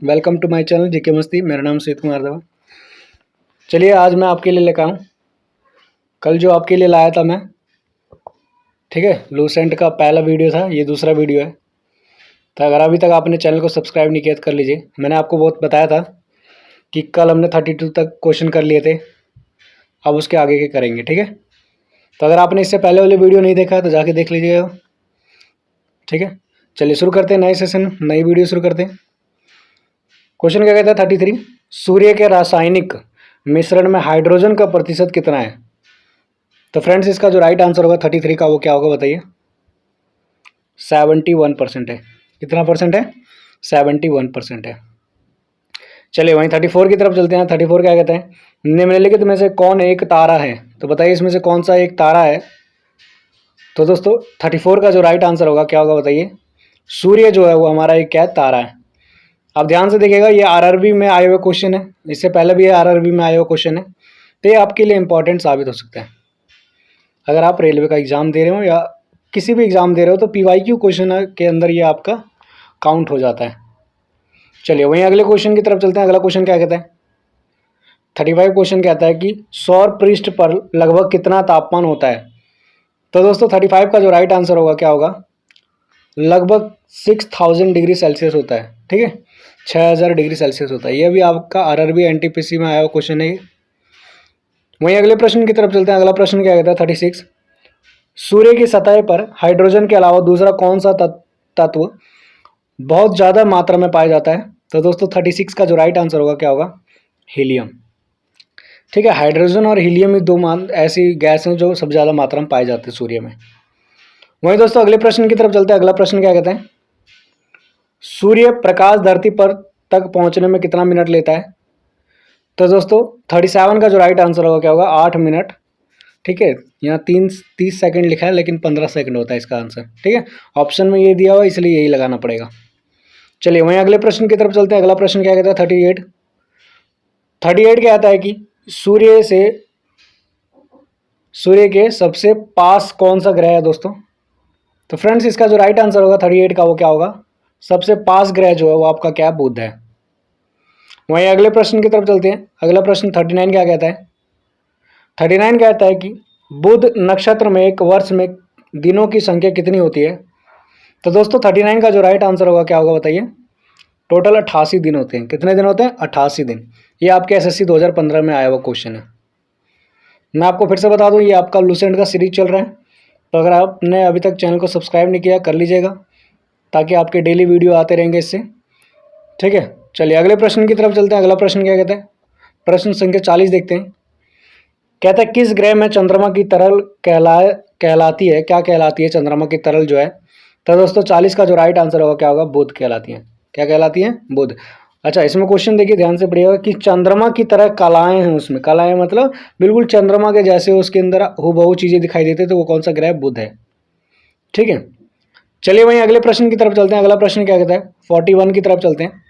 Welcome to my channel GK Masti. मेरा नाम सुजीत कुमार दवा। चलिए आज मैं आपके लिए लेकर आऊँ कल जो आपके लिए लाया था मैं, ठीक है, लूसेंट का पहला वीडियो था, ये दूसरा वीडियो है। तो अगर अभी तक आपने चैनल को सब्सक्राइब नहीं किया तो कर लीजिए। मैंने आपको बहुत बताया था कि कल हमने 32 तक क्वेश्चन कर लिए थे, अब उसके आगे के करेंगे, ठीक है। तो अगर आपने इससे पहले वाले वीडियो नहीं देखा तो जाके देख लीजिएगा, ठीक है। चलिए शुरू करते हैं, नए सेशन नई वीडियो शुरू करते हैं। क्वेश्चन क्या कहता है 33, सूर्य के रासायनिक मिश्रण में हाइड्रोजन का प्रतिशत कितना है। तो फ्रेंड्स इसका जो राइट आंसर होगा 33 का वो क्या होगा बताइए। 71% है। कितना परसेंट है? 71% है। चलिए वहीं 34 की तरफ चलते हैं। 34 क्या कहते हैं, निम्नलिखित में से कौन एक तारा है। तो बताइए इसमें से कौन सा एक तारा है। तो दोस्तों 34 का जो राइट आंसर होगा क्या होगा बताइए। सूर्य जो है वो हमारा एक क्या तारा है। आप ध्यान से देखिएगा, ये आरआरबी में आए हुए क्वेश्चन है, इससे पहले भी ये आरआरबी में आए हुए क्वेश्चन है, तो ये आपके लिए इंपॉर्टेंट साबित हो सकता है। अगर आप रेलवे का एग्ज़ाम दे रहे हो या किसी भी एग्ज़ाम दे रहे हो तो पीवाईक्यू क्वेश्चन के अंदर ये आपका काउंट हो जाता है। चलिए वहीं अगले क्वेश्चन की तरफ चलते हैं। अगला क्वेश्चन क्या कहता है 35 क्वेश्चन कहता है कि सौर पृष्ठ पर लगभग कितना तापमान होता है। तो दोस्तों 35 का जो राइट आंसर होगा क्या होगा, लगभग 6000 डिग्री सेल्सियस होता है, ठीक है, 6000 डिग्री सेल्सियस होता है। यह भी आपका आरआरबी एनटीपीसी में आया हुआ क्वेश्चन है। वहीं अगले प्रश्न की तरफ चलते हैं। अगला प्रश्न क्या कहता है 36, सूर्य की सतह पर हाइड्रोजन के अलावा दूसरा कौन सा तत्व बहुत ज़्यादा मात्रा में पाया जाता है। तो दोस्तों 36 का जो राइट आंसर होगा क्या होगा, हीलियम, ठीक है। हाइड्रोजन और हीलियम दो ऐसी गैस हैं जो सबसे ज़्यादा मात्रा में पाए जाते हैं सूर्य में। वहीं दोस्तों अगले प्रश्न की तरफ चलते हैं। अगला प्रश्न क्या कहते हैं, सूर्य प्रकाश धरती पर तक पहुंचने में कितना मिनट लेता है। तो दोस्तों 37 का जो राइट आंसर होगा क्या होगा, 8 मिनट, ठीक है। यहाँ 30 सेकंड लिखा है लेकिन 15 सेकंड होता है इसका आंसर, ठीक है। ऑप्शन में ये दिया हुआ इसलिए यही लगाना पड़ेगा। चलिए वहीं अगले प्रश्न की तरफ चलते हैं। अगला प्रश्न क्या कहता है 38 कहता है कि सूर्य के सबसे पास कौन सा ग्रह है दोस्तों। तो फ्रेंड्स इसका जो राइट आंसर होगा 38 का वो क्या होगा, सबसे पास ग्रह जो है वो आपका क्या, बुध है। वहीं अगले प्रश्न की तरफ चलते हैं। अगला प्रश्न 39 क्या कहता है 39 कहता है कि बुध नक्षत्र में एक वर्ष में दिनों की संख्या कितनी होती है। तो दोस्तों 39 का जो राइट आंसर होगा क्या होगा बताइए, टोटल 88 दिन होते हैं। कितने दिन होते हैं, 88 दिन। ये आपके एसएससी 2015 में आया हुआ क्वेश्चन है। मैं आपको फिर से बता दूं, ये आपका लूसेंट का सीरीज चल रहा है, तो अगर आपने अभी तक चैनल को सब्सक्राइब नहीं किया कर लीजिएगा ताकि आपके डेली वीडियो आते रहेंगे इससे, ठीक है। चलिए अगले प्रश्न की तरफ चलते हैं। अगला प्रश्न क्या कहता है, प्रश्न संख्या 40 देखते हैं। कहता है किस ग्रह में चंद्रमा की तरल कहलाती है, क्या कहलाती है चंद्रमा की तरल जो है। तो दोस्तों 40 का जो राइट आंसर होगा क्या होगा, बुध कहलाती है। क्या कहलाती है, बुध। अच्छा इसमें क्वेश्चन देखिए ध्यान से पढ़िएगा कि चंद्रमा की तरह कलाएं हैं उसमें, कलाएं मतलब बिल्कुल चंद्रमा के जैसे उसके अंदर हूबहू चीजें दिखाई देती है, तो वो कौन सा ग्रह, बुध है, ठीक है। चलिए वहीं अगले प्रश्न की तरफ चलते हैं। अगला प्रश्न क्या कहता है 41 की तरफ चलते हैं।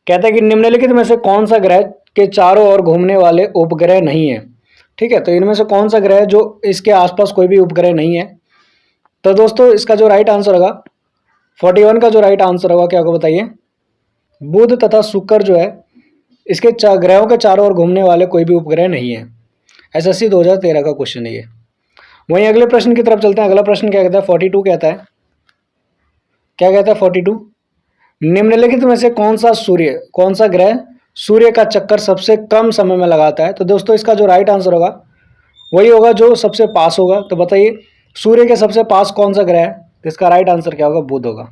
कहता है कि निम्नलिखित में से कौन सा ग्रह के चारों ओर घूमने वाले उपग्रह नहीं है, ठीक है। तो इनमें से कौन सा ग्रह जो इसके आसपास कोई भी उपग्रह नहीं है। तो दोस्तों इसका जो राइट आंसर होगा 41 का जो राइट आंसर होगा क्या होगा बताइए, बुध तथा शुक्र जो है इसके ग्रहों के चारों ओर घूमने वाले कोई भी उपग्रह नहीं है। एसएससी 2013 का क्वेश्चन है ये। वहीं अगले प्रश्न की तरफ चलते हैं। अगला प्रश्न क्या कहता है 42 कहता है, क्या कहता है 42, निम्नलिखित में से कौन सा ग्रह सूर्य का चक्कर सबसे कम समय में लगाता है। तो दोस्तों इसका जो राइट आंसर होगा वही होगा जो सबसे पास होगा। तो बताइए सूर्य के सबसे पास कौन सा ग्रह है। तो इसका राइट आंसर क्या होगा, बुध होगा।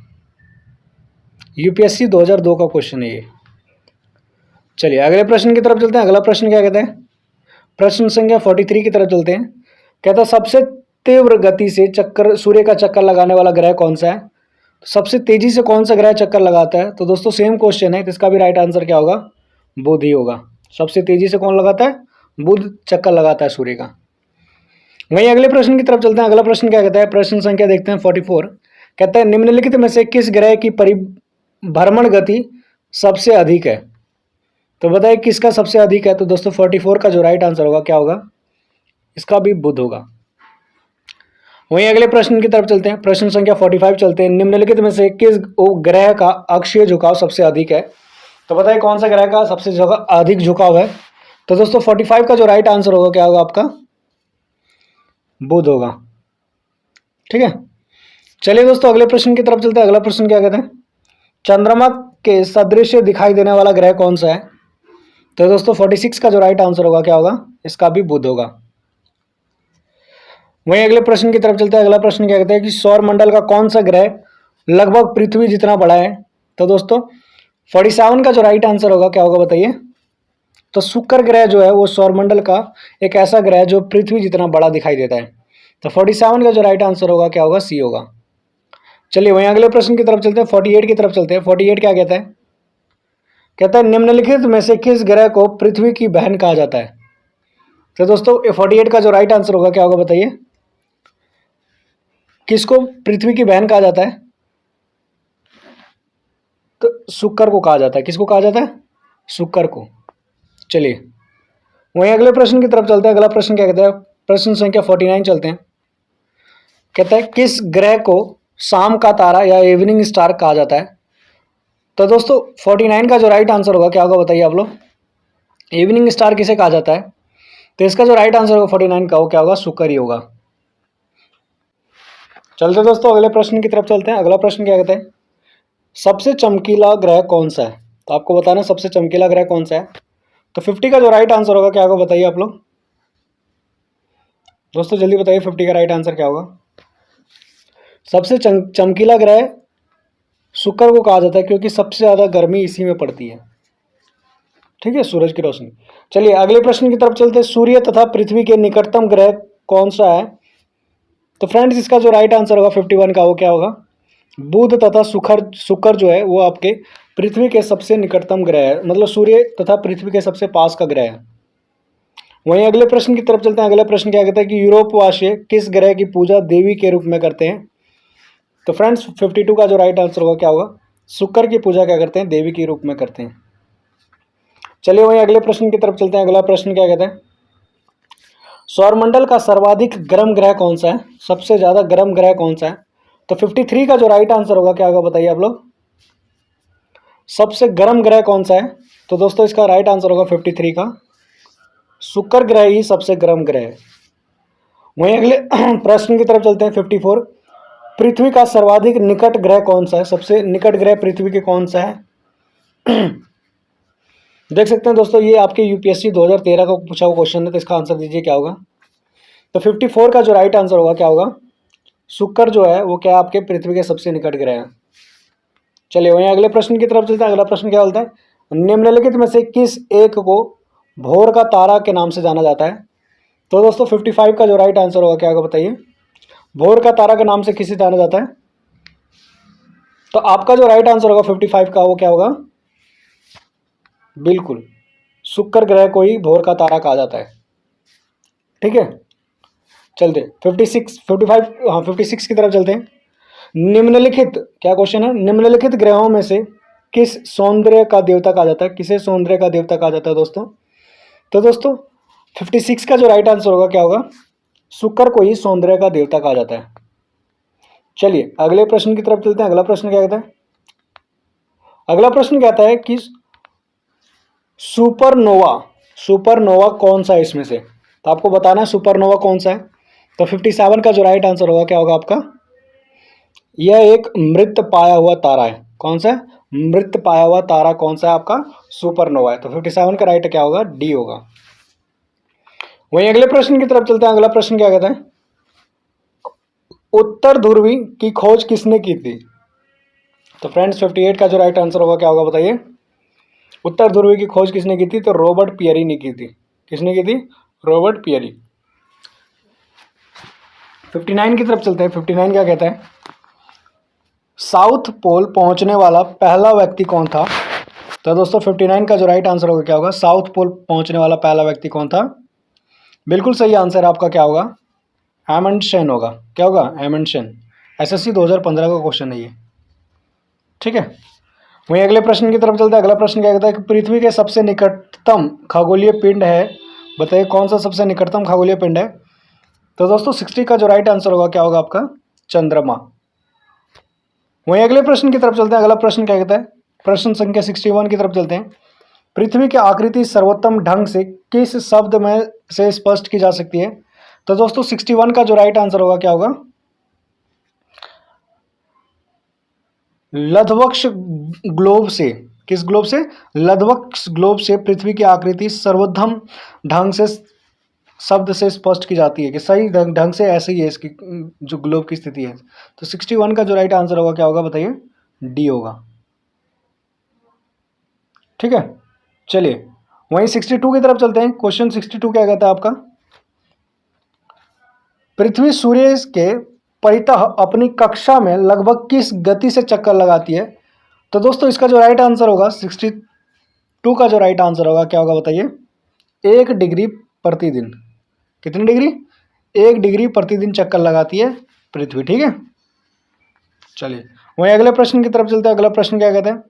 यूपीएससी 2002 का क्वेश्चन है ये। चलिए अगले प्रश्न की तरफ चलते हैं। अगला प्रश्न क्या कहता है, प्रश्न संख्या 43 की तरफ चलते हैं। कहता है सबसे तीव्र गति से सूर्य का चक्कर लगाने वाला ग्रह कौन सा है। सबसे तेजी से कौन सा ग्रह चक्कर लगाता है। तो दोस्तों सेम क्वेश्चन है, तो इसका भी राइट आंसर क्या होगा, बुध ही होगा। सबसे तेजी से कौन लगाता है, बुध चक्कर लगाता है सूर्य का। वहीं अगले प्रश्न की तरफ चलते हैं। अगला प्रश्न क्या कहता है, प्रश्न संख्या देखते हैं 44। कहता है निम्नलिखित में से किस ग्रह की परिभ्रमण गति सबसे अधिक है। तो बताइए किसका सबसे अधिक है। तो दोस्तों 44 का जो राइट आंसर होगा क्या होगा, इसका भी बुध होगा। वहीं अगले प्रश्न की तरफ चलते हैं, प्रश्न संख्या 45 चलते हैं। निम्नलिखित में से किस ग्रह का अक्षीय झुकाव सबसे अधिक है? तो बताइए कौन सा ग्रह का सबसे अधिक झुकाव है? तो दोस्तों 45 का जो राइट आंसर होगा क्या होगा आपका? बुध होगा। ठीक है, चलिए दोस्तों अगले प्रश्न की तरफ चलते हैं। अगला प्रश्न क्या कहते हैं? चंद्रमा के सदृश दिखाई देने वाला ग्रह कौन सा है? तो दोस्तों 46 का जो राइट आंसर होगा क्या होगा? इसका भी बुध होगा। वहीं अगले प्रश्न की तरफ चलते हैं। अगला प्रश्न क्या कहते हैं कि सौर मंडल का कौन सा ग्रह लगभग पृथ्वी जितना बड़ा है? तो दोस्तों 47 का जो राइट आंसर होगा क्या होगा बताइए? तो शुक्र ग्रह जो है वो सौरमंडल का एक ऐसा ग्रह है जो पृथ्वी जितना बड़ा दिखाई देता है। तो 47 का जो राइट आंसर होगा क्या होगा? सी होगा। चलिए वहीं अगले प्रश्न की तरफ चलते हैं, 48 की तरफ चलते हैं। 48 क्या कहता है? कहता है निम्नलिखित में से किस ग्रह को पृथ्वी की बहन कहा जाता है? तो दोस्तों 48 का जो राइट आंसर होगा क्या होगा बताइए? किसको पृथ्वी की बहन कहा जाता है? तो शुक्र को कहा जाता है। किसको कहा जाता है? शुक्र को। चलिए वहीं अगले प्रश्न की तरफ चलते हैं। अगला प्रश्न क्या कहता है? प्रश्न संख्या 49 चलते हैं। कहता है किस ग्रह को शाम का तारा या इवनिंग स्टार कहा जाता है? तो दोस्तों 49 का जो राइट आंसर होगा क्या होगा बताइए आप लोग? इवनिंग स्टार किसे कहा जाता है? तो इसका जो राइट आंसर होगा 49 का वो क्या होगा? शुक्र ही होगा। चलते दोस्तों अगले प्रश्न की तरफ चलते हैं। अगला प्रश्न क्या कहता है? सबसे चमकीला ग्रह कौन सा है? तो आपको बताना सबसे चमकीला ग्रह कौन सा है। तो 50 का जो राइट आंसर होगा क्या होगा बताइए आप लोग? दोस्तों जल्दी बताइए 50 का राइट आंसर क्या होगा? सबसे चमकीला ग्रह शुक्र को कहा जाता है क्योंकि सबसे ज़्यादा गर्मी इसी में पड़ती है। ठीक है, सूरज की रोशनी। चलिए अगले प्रश्न की तरफ चलते हैं। सूर्य तथा पृथ्वी के निकटतम ग्रह कौन सा है? तो फ्रेंड्स इसका जो राइट आंसर होगा 51 का वो क्या होगा? बुध तथा शुक्र जो है वो आपके पृथ्वी के सबसे निकटतम ग्रह है, मतलब सूर्य तथा पृथ्वी के सबसे पास का ग्रह है। वहीं अगले प्रश्न की तरफ चलते हैं। अगला प्रश्न क्या कहता है कि यूरोपवासी किस ग्रह की पूजा देवी के रूप में करते हैं? तो फ्रेंड्स 52 का जो राइट आंसर होगा क्या होगा? शुक्र की पूजा क्या करते हैं? देवी के रूप में करते हैं। चलिए वहीं अगले प्रश्न की तरफ चलते हैं। अगला प्रश्न क्या कहता है? सौरमंडल का सर्वाधिक गर्म ग्रह कौन सा है? सबसे ज्यादा गर्म ग्रह कौन सा है? तो 53 का जो राइट आंसर होगा क्या होगा बताइए आप लोग? सबसे गर्म ग्रह कौन सा है? तो दोस्तों इसका राइट आंसर होगा 53 का शुक्र ग्रह ही सबसे गर्म ग्रह है। वहीं अगले प्रश्न की तरफ चलते हैं। 54 पृथ्वी का सर्वाधिक निकट ग्रह कौन सा है? सबसे निकट ग्रह पृथ्वी के कौन सा है? देख सकते हैं दोस्तों ये आपके यूपीएससी 2013 का पूछा हुआ क्वेश्चन है, तो इसका आंसर दीजिए क्या होगा? तो 54 का जो राइट आंसर होगा क्या होगा? शुक्र जो है वो क्या आपके पृथ्वी के सबसे निकट ग्रह है। चलिए वहीं अगले प्रश्न की तरफ चलते हैं। अगला प्रश्न क्या बोलता है? निम्नलिखित में से किस एक को भोर का तारा के नाम से जाना जाता है? तो दोस्तों 55 का जो राइट आंसर होगा क्या होगा बताइए? भोर का तारा के नाम से किसे जाना जाता है? तो आपका जो राइट आंसर होगा 55 का वो क्या होगा? बिल्कुल शुक्र ग्रह को ही भोर का तारा कहा जाता है। ठीक है, चलते 56 की तरफ चलते हैं। निम्नलिखित क्या क्वेश्चन है? निम्नलिखित ग्रहों में से किस सौंदर्य का देवता कहा जाता है? किसे सौंदर्य का देवता कहा जाता है दोस्तों? तो दोस्तों 56 का जो राइट आंसर होगा क्या होगा? शुक्र को ही सौंदर्य का देवता कहा जाता है। चलिए अगले प्रश्न की तरफ चलते हैं। अगला प्रश्न क्या कहता है? अगला प्रश्न कहता है कि सुपरनोवा कौन सा है इसमें से? तो आपको बताना है सुपरनोवा कौन सा है। तो 57 का जो राइट आंसर होगा क्या होगा आपका? यह एक मृत पाया हुआ तारा है। कौन सा? मृत पाया हुआ तारा कौन सा है आपका? सुपरनोवा है। तो 57 का राइट क्या होगा? डी होगा। वहीं अगले प्रश्न की तरफ चलते हैं। अगला प्रश्न क्या कहता है? उत्तर ध्रुवी की खोज किसने की थी? तो फ्रेंड्स 58 का जो राइट आंसर होगा क्या होगा बताइए? उत्तर ध्रुवी की खोज किसने की थी? तो रॉबर्ट पियरी ने की थी। किसने की थी? Robert Peary. 59 की तरफ चलते हैं। 59 क्या कहता है? साउथ पोल पहुंचने वाला पहला व्यक्ति कौन था? तो दोस्तों 59 का जो राइट आंसर होगा क्या होगा? साउथ पोल पहुंचने वाला पहला व्यक्ति कौन था? बिल्कुल सही आंसर आपका क्या होगा? एमंडसेन होगा। क्या होगा? एमंडसेन। एसएससी 2015 का क्वेश्चन है ये। ठीक है, वहीं अगले प्रश्न की तरफ चलते हैं। अगला प्रश्न क्या कहता है कि पृथ्वी के सबसे निकटतम खगोलीय पिंड है, बताइए कौन सा सबसे निकटतम खगोलीय पिंड है? तो दोस्तों 60 का जो राइट आंसर होगा क्या होगा आपका? चंद्रमा। वहीं अगले प्रश्न की तरफ चलते हैं। अगला प्रश्न क्या कहता है? प्रश्न संख्या 61 की तरफ चलते हैं। पृथ्वी की आकृति सर्वोत्तम ढंग से किस शब्द में से स्पष्ट की जा सकती है? तो दोस्तों 61 का जो राइट आंसर होगा क्या होगा? लधवक्ष ग्लोब से। किस ग्लोब से? लधवक्ष ग्लोब से पृथ्वी की आकृति सर्वोत्तम ढंग से शब्द से स्पष्ट की जाती है कि सही ढंग से ऐसे ही है इसकी जो ग्लोब की स्थिति है। तो 61 का जो राइट आंसर होगा क्या होगा बताइए? डी होगा। ठीक है, चलिए वहीं 62 की तरफ चलते हैं। क्वेश्चन 62 क्या कहता है आपका? पृथ्वी सूर्य के परितः अपनी कक्षा में लगभग किस गति से चक्कर लगाती है? तो दोस्तों इसका जो राइट आंसर होगा 62 का जो राइट आंसर होगा क्या होगा बताइए? 1 डिग्री प्रतिदिन। कितनी डिग्री? 1 डिग्री प्रतिदिन चक्कर लगाती है पृथ्वी। ठीक है, चलिए वहीं अगले प्रश्न की तरफ चलते हैं। अगला प्रश्न क्या कहते हैं?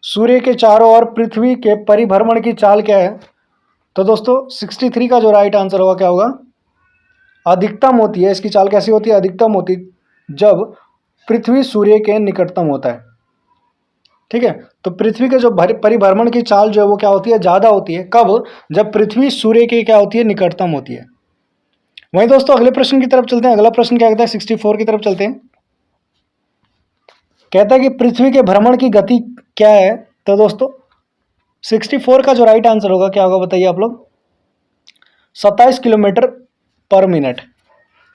सूर्य के चारों ओर पृथ्वी के परिभ्रमण की चाल क्या है? तो दोस्तों 63 का जो राइट आंसर होगा क्या होगा? अधिकतम होती है। इसकी चाल कैसी होती है? अधिकतम होती जब पृथ्वी सूर्य के निकटतम होता है। ठीक है, तो पृथ्वी के जो परिभ्रमण की चाल जो है वो क्या होती है? ज़्यादा होती है। कब? जब पृथ्वी सूर्य के क्या होती है? निकटतम होती है। वहीं दोस्तों अगले प्रश्न की तरफ चलते हैं। अगला प्रश्न क्या कहता है? 64 की तरफ चलते हैं। कहता है कि पृथ्वी के भ्रमण की गति क्या है? तो दोस्तों 64 का जो राइट आंसर होगा क्या होगा बताइए आप लोग? 27 किलोमीटर पर मिनट।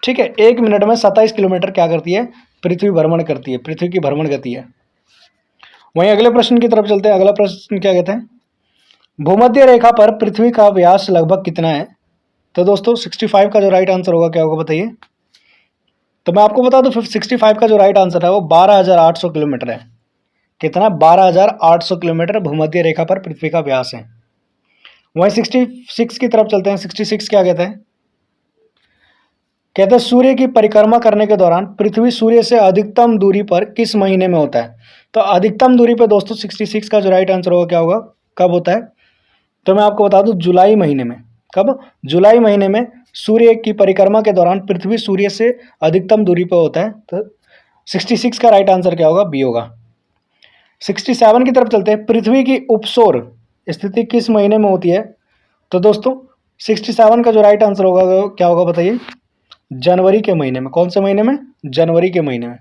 ठीक है, 1 मिनट में 27 किलोमीटर क्या करती है? पृथ्वी भ्रमण करती है। पृथ्वी की भ्रमण गति है। वहीं अगले प्रश्न की तरफ चलते हैं। अगला प्रश्न क्या कहते हैं? भूमध्य रेखा पर पृथ्वी का व्यास लगभग कितना है? तो दोस्तों 65 का जो राइट आंसर होगा क्या होगा बताइए? तो मैं आपको बता दूं 65 का जो राइट आंसर है वो 12,800 किलोमीटर है। कितना? 12,800 किलोमीटर भूमध्य रेखा पर पृथ्वी का व्यास है। वहीं 66 की तरफ चलते हैं। 66 क्या कहते हैं? कहते हैं सूर्य की परिक्रमा करने के दौरान पृथ्वी सूर्य से अधिकतम दूरी पर किस महीने में होता है? तो अधिकतम दूरी पर दोस्तों 66 का जो राइट आंसर होगा क्या होगा? कब होता है? तो मैं आपको बता दूं जुलाई महीने में। कब? जुलाई महीने में सूर्य की परिक्रमा के दौरान पृथ्वी सूर्य से अधिकतम दूरी पर होता है। तो 66 का राइट आंसर क्या होगा? बी होगा। 67 की तरफ चलते हैं। पृथ्वी की उपसौर स्थिति किस महीने में होती है? तो दोस्तों 67 का जो राइट आंसर होगा क्या होगा बताइए? जनवरी के महीने में। कौन से महीने में? जनवरी के महीने में।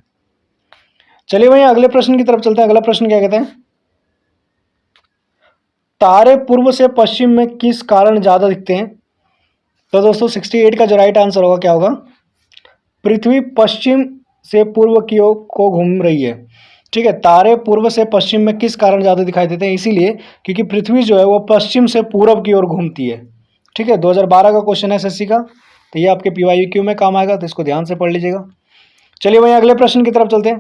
चलिए वहीं अगले प्रश्न की तरफ चलते हैं। अगला प्रश्न क्या कहते हैं? तारे पूर्व से पश्चिम में किस कारण ज्यादा दिखते हैं? तो दोस्तों 68 का जो राइट आंसर होगा क्या होगा? पृथ्वी पश्चिम से पूर्व की ओर को घूम रही है। ठीक है, तारे पूर्व से पश्चिम में किस कारण ज्यादा दिखाई देते हैं? इसीलिए क्योंकि पृथ्वी जो है वो पश्चिम से पूर्व की ओर घूमती है। ठीक है, 2012 का क्वेश्चन है एसएससी का, तो ये आपके पीवाईक्यू में काम आएगा, तो इसको ध्यान से पढ़ लीजिएगा। चलिए वहीं अगले प्रश्न की तरफ चलते हैं।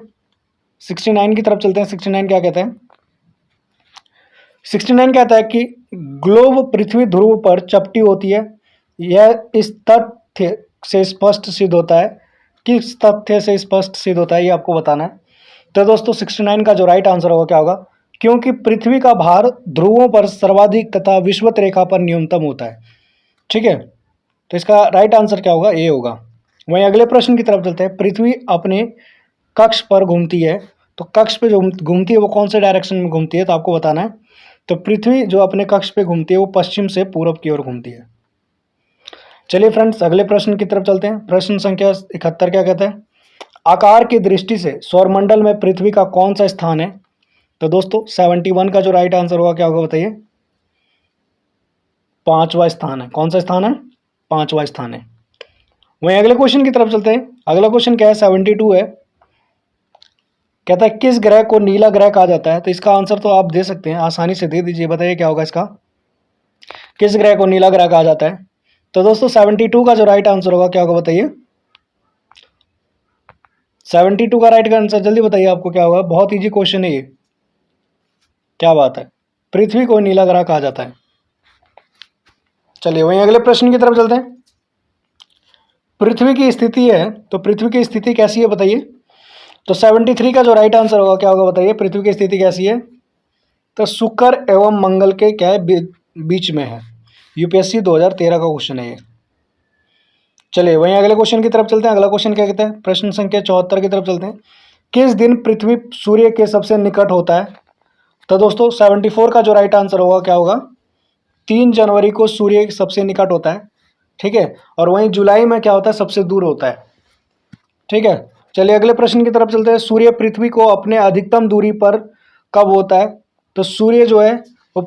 69 की तरफ चलते हैं। 69 क्या कहते हैं? 69 कहता है कि ग्लोब पृथ्वी ध्रुव पर चपटी होती है। यह इस तथ्य से स्पष्ट सिद्ध होता है। किस तथ्य से स्पष्ट सिद्ध होता है ये आपको बताना है। तो दोस्तों 69 का जो राइट आंसर होगा क्या होगा? क्योंकि पृथ्वी का भार ध्रुवों पर सर्वाधिक तथा विषुवत रेखा पर न्यूनतम होता है। ठीक है, तो इसका राइट आंसर क्या होगा? ए होगा। वहीं अगले प्रश्न की तरफ चलते हैं। पृथ्वी अपने कक्ष पर घूमती है, तो कक्ष पे जो घूमती है वो कौन से डायरेक्शन में घूमती है? तो आपको बताना है। तो पृथ्वी जो अपने कक्ष पे घूमती है वो पश्चिम से पूर्व की ओर घूमती है। चलिए फ्रेंड्स अगले प्रश्न की तरफ चलते हैं। प्रश्न संख्या 71 क्या कहता है? आकार की दृष्टि से सौरमंडल में पृथ्वी का कौन सा स्थान है? तो दोस्तों 71 का जो राइट आंसर होगा क्या होगा बताइए? 5वां स्थान है। कौन सा स्थान है? 5वां स्थान है। वहीं अगले क्वेश्चन की तरफ चलते हैं। अगला क्वेश्चन क्या है? 72 है। कहता है किस ग्रह को नीला ग्रह कहा जाता है? तो इसका आंसर तो आप दे सकते हैं, आसानी से दे दीजिए। बताइए क्या होगा इसका? किस ग्रह को नीला ग्रह कहा जाता है? तो दोस्तों 72 का जो राइट आंसर होगा क्या होगा बताइए? 72 का राइट आंसर जल्दी बताइए आपको क्या होगा? बहुत इजी क्वेश्चन है ये। क्या बात है, पृथ्वी को नीला ग्रह कहा जाता है। चलिए वहीं अगले प्रश्न की तरफ चलते हैं। पृथ्वी की स्थिति है, तो पृथ्वी की स्थिति कैसी है बताइए? तो 73 का जो राइट आंसर होगा क्या होगा बताइए? पृथ्वी की स्थिति कैसी है? तो शुक्र एवं मंगल के क्या है? बीच में है। यूपीएससी 2013 का क्वेश्चन है ये। चलिए वहीं अगले क्वेश्चन की तरफ चलते हैं। अगला क्वेश्चन क्या कहता है, प्रश्न संख्या 74 की तरफ चलते हैं। किस दिन पृथ्वी सूर्य के सबसे निकट होता है? तो दोस्तों 74 का जो राइट आंसर होगा क्या होगा, 3 जनवरी को सूर्य सबसे निकट होता है, ठीक है। और वहीं जुलाई में क्या होता है, सबसे दूर होता है, ठीक है। चलिए अगले प्रश्न की तरफ चलते हैं। सूर्य पृथ्वी को अपने अधिकतम दूरी पर कब होता है? तो सूर्य जो है वो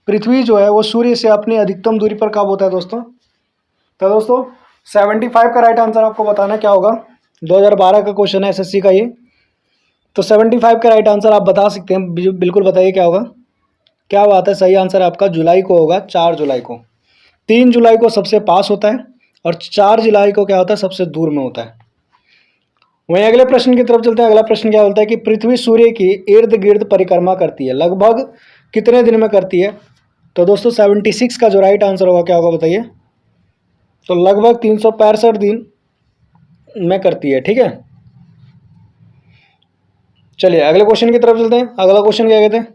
पृथ्वी जो है वो सूर्य से अपनी अधिकतम दूरी पर कब होता है दोस्तों? तो दोस्तों 75 का राइट आंसर आपको बताना क्या होगा, 2012 का क्वेश्चन है एसएससी का ये। तो 75 का राइट आंसर आप बता सकते हैं, बिल्कुल बताइए क्या होगा। क्या बात है, सही आंसर आपका जुलाई को होगा, 4 जुलाई को। 3 जुलाई को सबसे पास होता है और 4 जुलाई को क्या होता है, सबसे दूर में होता है। वहीं अगले प्रश्न की तरफ चलते हैं। अगला प्रश्न क्या बोलता है कि पृथ्वी सूर्य की इर्द गिर्द परिक्रमा करती है, लगभग कितने दिन में करती है? तो दोस्तों 76 का जो राइट आंसर होगा क्या होगा बताइए। तो लगभग 365 दिन में करती है, ठीक है। चलिए अगले क्वेश्चन की तरफ चलते हैं। अगला क्वेश्चन क्या कहते हैं,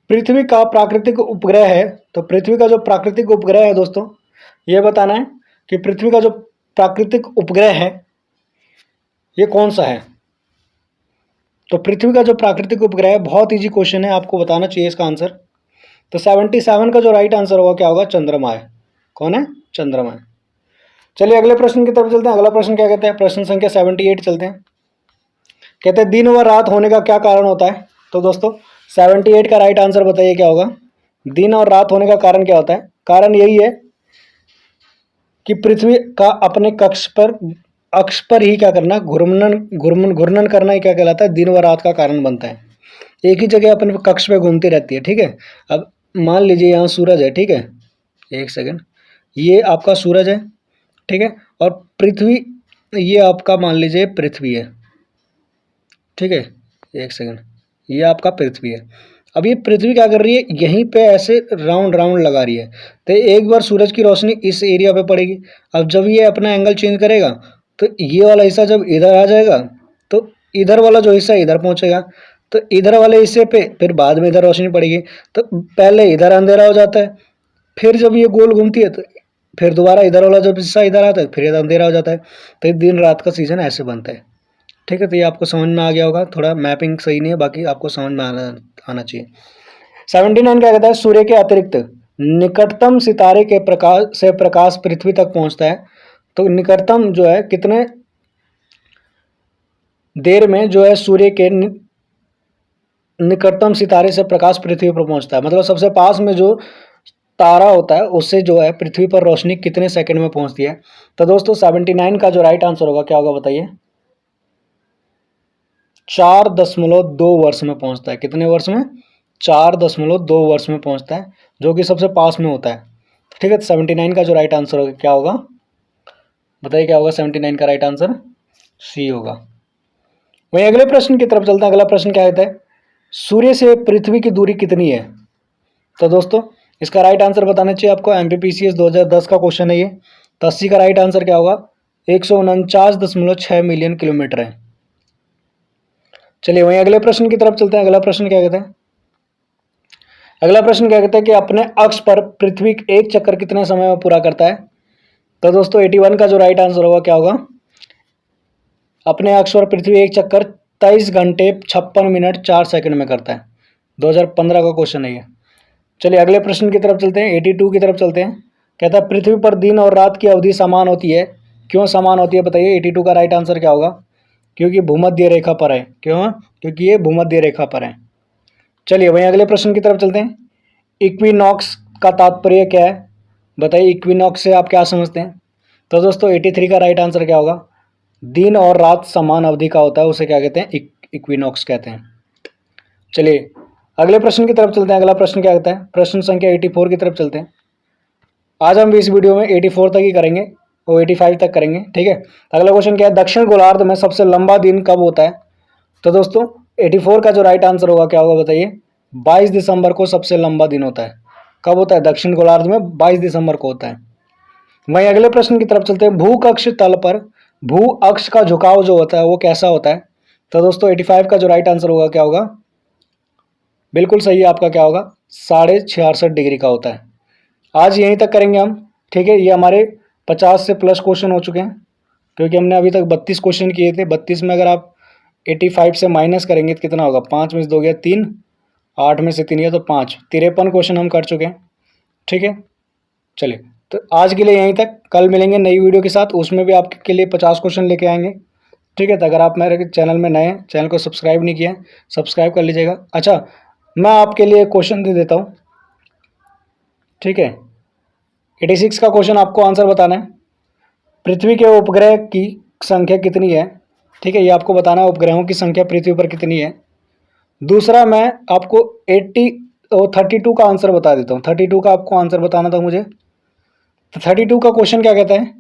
पृथ्वी का प्राकृतिक उपग्रह है। तो पृथ्वी का जो प्राकृतिक उपग्रह है दोस्तों, ये बताना है कि पृथ्वी का जो प्राकृतिक उपग्रह है ये कौन सा है। तो पृथ्वी का जो प्राकृतिक उपग्रह है, बहुत इजी क्वेश्चन है, आपको बताना चाहिए इसका आंसर। तो 77 का जो राइट आंसर होगा क्या होगा, चंद्रमा है। कौन है, चंद्रमा है। चलिए अगले प्रश्न की तरफ चलते हैं। अगला प्रश्न क्या कहते हैं, प्रश्न संख्या 78 चलते हैं। कहते हैं दिन व रात होने का क्या कारण होता है? तो दोस्तों 78 का राइट आंसर बताइए क्या होगा। दिन और रात होने का कारण क्या होता है? कारण यही है कि पृथ्वी का अपने अक्ष पर ही क्या करना, घूर्णन करना ही क्या कहलाता है, दिन व रात का कारण बनता है। एक ही जगह अपने कक्ष पे घूमती रहती है, ठीक है। अब मान लीजिए यहाँ सूरज है, ठीक है, एक सेकंड, ये आपका सूरज है, ठीक है, और पृथ्वी ये आपका मान लीजिए पृथ्वी है, ठीक है, एक सेकंड, ये आपका पृथ्वी है। अब ये पृथ्वी क्या कर रही है, यहीं पे ऐसे राउंड राउंड लगा रही है। तो एक बार सूरज की रोशनी इस एरिया पे पड़ेगी। अब जब ये अपना एंगल चेंज करेगा तो ये वाला हिस्सा जब इधर आ जाएगा तो इधर वाला जो हिस्सा इधर पहुंचेगा, तो इधर वाले हिस्से पे फिर बाद में इधर रोशनी पड़ेगी। तो पहले इधर अंधेरा हो जाता है, फिर जब ये गोल घूमती है तो फिर दोबारा इधर वाला जब हिस्सा इधर आता है फिर इधर अंधेरा हो जाता है। तो दिन रात का सीजन ऐसे बनता है, ठीक है। तो ये आपको समझ में आ गया होगा, थोड़ा मैपिंग सही नहीं है, बाकी आपको समझ में आना चाहिए। 79 क्या कहता है, सूर्य के अतिरिक्त निकटतम सितारे के प्रकाश पृथ्वी तक पहुंचता है। तो निकटतम जो है कितने देर में जो है सूर्य के निकटतम सितारे से प्रकाश पृथ्वी पर पहुंचता है, मतलब सबसे पास में जो तारा होता है उससे जो है पृथ्वी पर रोशनी कितने सेकंड में पहुंचती है। तो दोस्तों 79 का जो राइट आंसर होगा क्या होगा बताइए, 4.2 वर्ष में पहुंचता है। कितने वर्ष में, 4.2 वर्ष में पहुंचता है, जो कि सबसे पास में होता है, ठीक है। तो 79 का जो राइट आंसर होगा क्या होगा बताइए, क्या होगा 79 का राइट आंसर, सी होगा। वहीं अगले प्रश्न की तरफ चलते हैं। अगला प्रश्न क्या कहता है, सूर्य से पृथ्वी की दूरी कितनी है? तो दोस्तों इसका राइट आंसर बताना चाहिए आपको, एमपीपीसीएस 2010 का क्वेश्चन है ये। तो 80 का राइट आंसर क्या होगा, 149.6 मिलियन किलोमीटर है। चलिए वहीं अगले प्रश्न की तरफ चलते हैं। अगला प्रश्न क्या कहते हैं, अगला प्रश्न क्या कहता है कि अपने अक्ष पर पृथ्वी एक चक्कर कितने समय में पूरा करता है? तो दोस्तों 81 का जो राइट आंसर होगा क्या होगा, अपने अक्ष पर पृथ्वी एक चक्कर 23 घंटे 56 मिनट 4 सेकंड में करता है। 2015 का क्वेश्चन है ये। चलिए अगले प्रश्न की तरफ चलते हैं, 82 की तरफ चलते हैं। कहता है पृथ्वी पर दिन और रात की अवधि समान होती है, क्यों समान होती है बताइए। 82 का राइट आंसर क्या होगा, क्योंकि भूमध्य रेखा पर है। क्यों, क्योंकि ये भूमध्य रेखा पर है। चलिए वहीं अगले प्रश्न की तरफ चलते हैं। इक्विनॉक्स का तात्पर्य क्या है बताइए, इक्विनॉक्स से आप क्या समझते हैं। तो दोस्तों 83 का राइट आंसर क्या होगा, दिन और रात समान अवधि का होता है, उसे क्या कहते हैं, इक्विनॉक्स कहते हैं। चलिए अगले प्रश्न की तरफ चलते हैं। अगला प्रश्न क्या कहता है, प्रश्न संख्या 84 की तरफ चलते हैं। आज हम इस वीडियो में 84 तक ही करेंगे और 85 तक करेंगे, ठीक है। अगला क्वेश्चन क्या है, दक्षिण गोलार्ध में सबसे लंबा दिन कब होता है? तो दोस्तों 84 का जो राइट आंसर होगा क्या होगा बताइए, 22 दिसंबर को सबसे लंबा दिन होता है। कब होता है, दक्षिण गोलार्ध में 22 दिसंबर को होता है। वहीं अगले प्रश्न की तरफ चलते हैं, भू कक्ष तल पर भू अक्ष का झुकाव जो होता है वो कैसा होता है? तो दोस्तों 85 का जो राइट आंसर होगा क्या होगा, बिल्कुल सही है आपका, क्या होगा 66.5 डिग्री का होता है। आज यहीं तक करेंगे हम, ठीक है। ये हमारे 50 से प्लस क्वेश्चन हो चुके हैं, क्योंकि हमने अभी तक 32 क्वेश्चन किए थे। 32 में अगर आप 85 से माइनस करेंगे तो कितना होगा, 5 में से 2 गया 3, 8 में से 3 गया तो 5, 53 क्वेश्चन हम कर चुके हैं। ठीक है, चलिए तो आज के लिए यहीं तक। कल मिलेंगे नई वीडियो के साथ, उसमें भी आपके लिए 50 क्वेश्चन लेके आएंगे। ठीक है, तो अगर आप मेरे चैनल में नए हैं, चैनल को सब्सक्राइब नहीं किया है, सब्सक्राइब कर लीजिएगा। अच्छा, मैं आपके लिए क्वेश्चन दे देता हूँ। ठीक है, 86 का क्वेश्चन आपको आंसर बताना है। पृथ्वी के उपग्रह की संख्या कितनी है? ठीक है, ये आपको बताना है उपग्रहों की संख्या पृथ्वी पर कितनी है। दूसरा मैं आपको 32 का आंसर बता देता हूँ। 32 का आपको आंसर बताना था मुझे। तो 32 का क्वेश्चन क्या कहता है?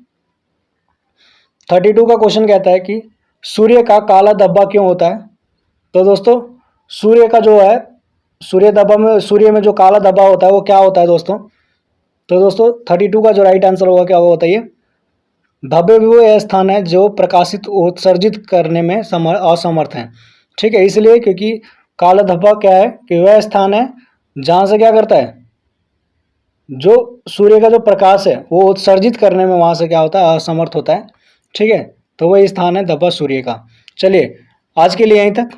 32 का क्वेश्चन कहता है कि सूर्य का काला धब्बा क्यों होता है? तो दोस्तों, सूर्य का जो है, सूर्य में जो काला धब्बा होता है वो क्या होता है दोस्तों? तो दोस्तों 32 का जो राइट आंसर होगा क्या होगा बताइए? धब्बे भी वो यह स्थान है जो प्रकाशित उत्सर्जित करने में असमर्थ है। ठीक है, इसलिए क्योंकि काला धब्बा क्या है कि वह स्थान है जहाँ से क्या करता है, जो सूर्य का जो प्रकाश है वो उत्सर्जित करने में वहाँ से क्या होता है, असमर्थ होता है। ठीक है, तो वही स्थान है धब्बा सूर्य का। चलिए आज के लिए यहीं तक,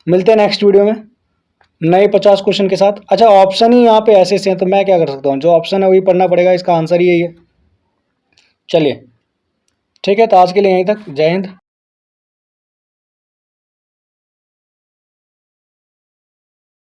मिलते हैं नेक्स्ट वीडियो में नए 50 क्वेश्चन के साथ। अच्छा, ऑप्शन ही यहाँ पे ऐसे हैं तो मैं क्या कर सकता हूँ, जो ऑप्शन है वही पढ़ना पड़ेगा, इसका आंसर ही यही है। चलिए ठीक है, तो आज के लिए यहीं तक। जय हिंद।